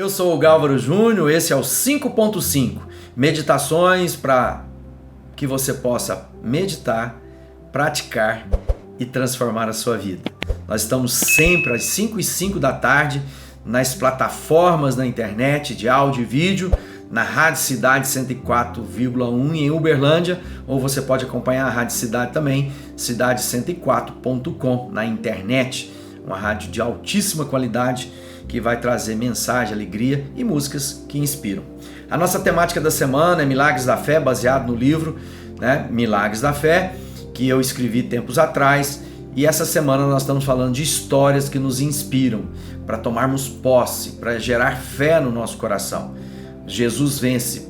Eu sou o Gálvaro Júnior, esse é o 5.5, meditações para que você possa meditar, praticar e transformar a sua vida. Nós estamos sempre às 5h05 da tarde nas plataformas na internet de áudio e vídeo, na Rádio Cidade 104,1 em Uberlândia, ou você pode acompanhar a Rádio Cidade também, cidade104.com na internet, uma rádio de altíssima qualidade que vai trazer mensagem, alegria e músicas que inspiram. A nossa temática da semana é Milagres da Fé, baseado no livro, Milagres da Fé, que eu escrevi tempos atrás, e essa semana nós estamos falando de histórias que nos inspiram para tomarmos posse, para gerar fé no nosso coração. Jesus vence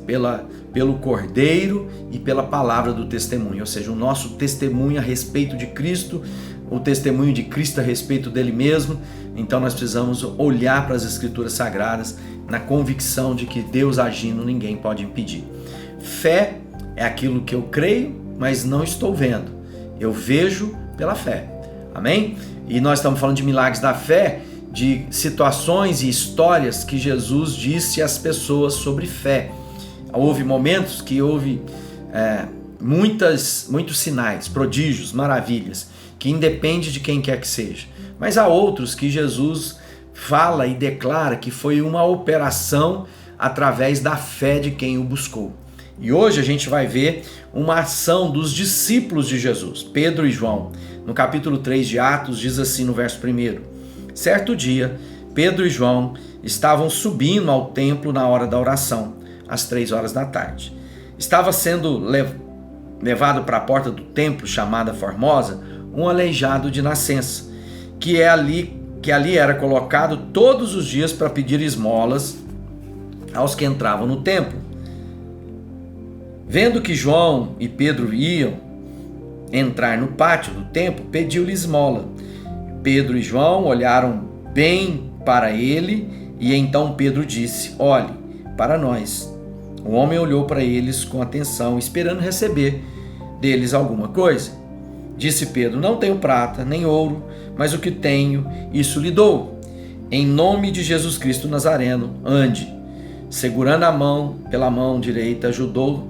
pelo Cordeiro e pela palavra do testemunho, ou seja, o nosso testemunho a respeito de Cristo, o testemunho de Cristo a respeito dele mesmo. Então nós precisamos olhar para as Escrituras Sagradas na convicção de que Deus agindo ninguém pode impedir. Fé é aquilo que eu creio, mas não estou vendo. Eu vejo pela fé. Amém? E nós estamos falando de milagres da fé, de situações e histórias que Jesus disse às pessoas sobre fé. Houve momentos que houve muitos sinais, prodígios, maravilhas, que independe de quem quer que seja. Mas há outros que Jesus fala e declara que foi uma operação através da fé de quem o buscou. E hoje a gente vai ver uma ação dos discípulos de Jesus, Pedro e João. No capítulo 3 de Atos diz assim no verso 1: Certo dia, Pedro e João estavam subindo ao templo na hora da oração, às 3 horas da tarde. Estava sendo levado para a porta do templo, chamada Formosa, um aleijado de nascença, que ali era colocado todos os dias para pedir esmolas aos que entravam no templo. Vendo que João e Pedro iam entrar no pátio do templo, pediu-lhe esmola. Pedro e João olharam bem para ele e então Pedro disse: Olhe para nós. O homem olhou para eles com atenção, esperando receber deles alguma coisa. Disse Pedro: Não tenho prata nem ouro, mas o que tenho, isso lhe dou. Em nome de Jesus Cristo Nazareno, ande. Segurando a mão pela mão direita, ajudou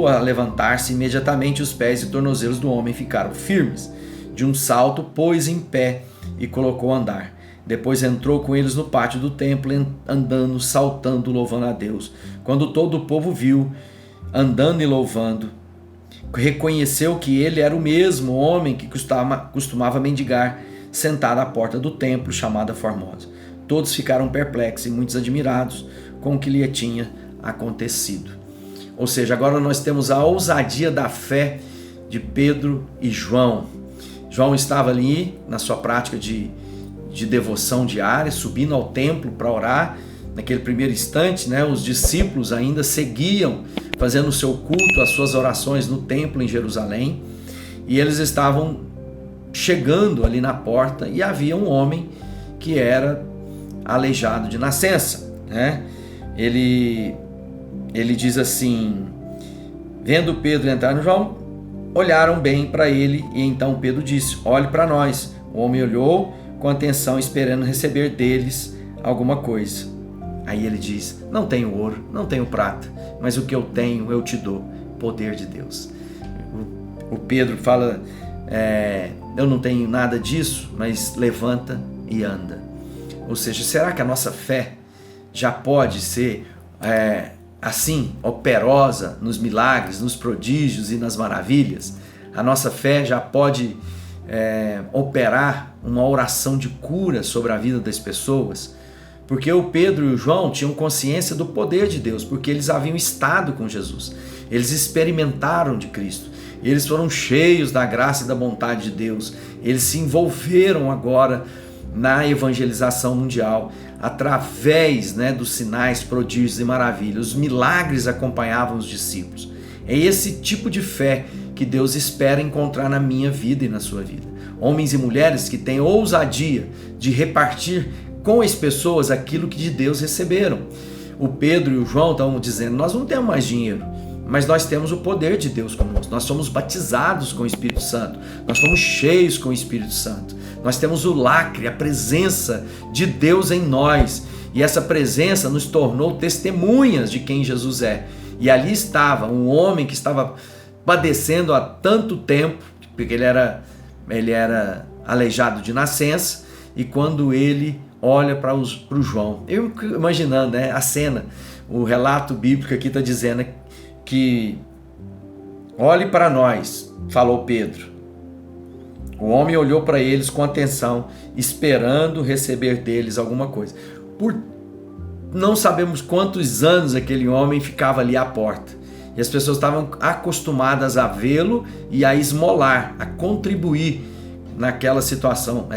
a levantar-se. Imediatamente os pés e tornozelos do homem ficaram firmes. De um salto, pôs em pé e colocou a andar. Depois entrou com eles no pátio do templo, andando, saltando, louvando a Deus. Quando todo o povo viu, andando e louvando, reconheceu que ele era o mesmo homem que costumava mendigar, sentado à porta do templo, chamada Formosa. Todos ficaram perplexos e muitos admirados com o que lhe tinha acontecido. Ou seja, agora nós temos a ousadia da fé de Pedro e João. João estava ali na sua prática de devoção diária, subindo ao templo para orar. Naquele primeiro instante, os discípulos ainda seguiam fazendo o seu culto, as suas orações no templo em Jerusalém, e eles estavam chegando ali na porta e havia um homem que era aleijado de nascença. Ele diz assim: vendo Pedro entrar no João, olharam bem para ele e então Pedro disse: Olhe para nós. O homem olhou com atenção, esperando receber deles alguma coisa. Aí ele diz: Não tenho ouro, não tenho prata, mas o que eu tenho eu te dou. Poder de Deus. O Pedro fala: eu não tenho nada disso, mas levanta e anda. Ou seja, será que a nossa fé já pode ser assim, operosa nos milagres, nos prodígios e nas maravilhas? A nossa fé já pode operar uma oração de cura sobre a vida das pessoas? Porque o Pedro e o João tinham consciência do poder de Deus, porque eles haviam estado com Jesus, eles experimentaram de Cristo, eles foram cheios da graça e da vontade de Deus, eles se envolveram agora na evangelização mundial, através dos sinais, prodígios e maravilhas. Os milagres acompanhavam os discípulos. É esse tipo de fé que Deus espera encontrar na minha vida e na sua vida. Homens e mulheres que têm ousadia de repartir com as pessoas aquilo que de Deus receberam. O Pedro e o João estão dizendo: nós não temos mais dinheiro, mas nós temos o poder de Deus conosco. Nós somos batizados com o Espírito Santo, nós fomos cheios com o Espírito Santo, nós temos o lacre, a presença de Deus em nós, E essa presença nos tornou testemunhas de quem Jesus é. E ali estava um homem que estava padecendo há tanto tempo, porque ele era aleijado de nascença, e quando ele olha para o João, eu imaginando, né, a cena, o relato bíblico aqui está dizendo que olhe para nós, falou Pedro. O homem olhou para eles com atenção, esperando receber deles alguma coisa. Por não sabemos quantos anos aquele homem ficava ali à porta. E as pessoas estavam acostumadas a vê-lo e a esmolar, a contribuir naquela situação,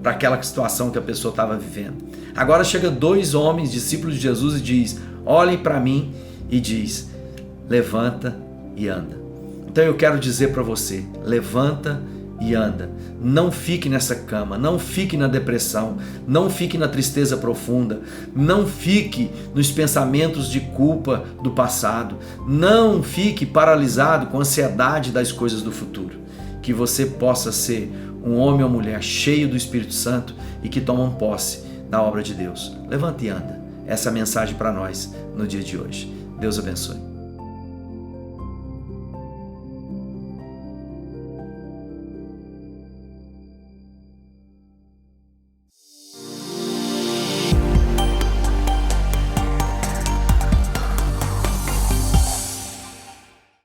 para aquela situação que a pessoa estava vivendo. Agora chega 2 homens, discípulos de Jesus, e diz: olhem para mim, e diz: levanta e anda. Então eu quero dizer para você, levanta e anda. Não fique nessa cama, não fique na depressão, não fique na tristeza profunda, não fique nos pensamentos de culpa do passado, não fique paralisado com a ansiedade das coisas do futuro. Que você possa ser um homem ou mulher cheio do Espírito Santo e que tomam posse da obra de Deus. Levanta e anda. Essa é a mensagem para nós no dia de hoje. Deus abençoe.